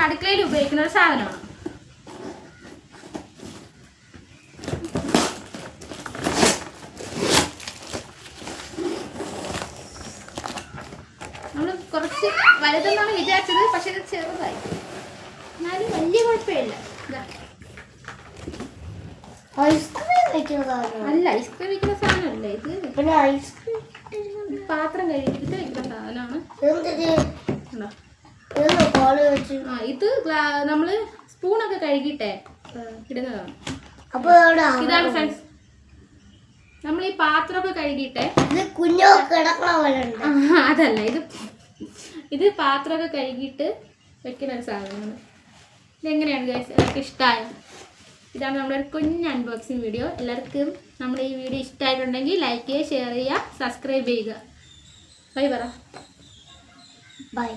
അടുക്കളയിൽ ഉപയോഗിക്കുന്ന ഒരു സാധനമാണ്. നമ്മൾ കുറച്ച് വലുതെന്നാണ് വിചാരിച്ചത്, പക്ഷെ ഇത് ചെറുതായി. എന്നാലും വലിയ കുഴപ്പമില്ല. അല്ല, ഐസ്ക്രീം വയ്ക്കുന്ന സാധനമല്ല ഇത്. പിന്നെ ഐസ്ക്രീം പാത്രം കഴുകിയിട്ട് വയ്ക്കുന്ന സാധനമാണ്. ഇത് നമ്മള് സ്പൂണൊക്കെ കഴുകിയിട്ടേ ഇടുന്നതാണ്. ഇതാണ് ഫ്രണ്ട്സ്, നമ്മൾ ഈ പാത്രമൊക്കെ കഴുകിയിട്ടേ. അതല്ല, ഇത് പാത്രമൊക്കെ കഴുകിയിട്ട് വെക്കുന്ന ഒരു സാധനമാണ്. ഇതെങ്ങനെയാണ് ഗൈസ്, എല്ലാവർക്കും ഇഷ്ടമായോ? ഇതാണ് നമ്മുടെ ഒരു കുഞ്ഞ് അൺബോക്സിങ് വീഡിയോ. എല്ലാവർക്കും നമ്മുടെ ഈ വീഡിയോ ഇഷ്ടമായിട്ടുണ്ടെങ്കിൽ ലൈക്ക് ചെയ്യുക, ഷെയർ ചെയ്യുക, സബ്സ്ക്രൈബ് ചെയ്യുക. ബൈ പറ. ബൈ.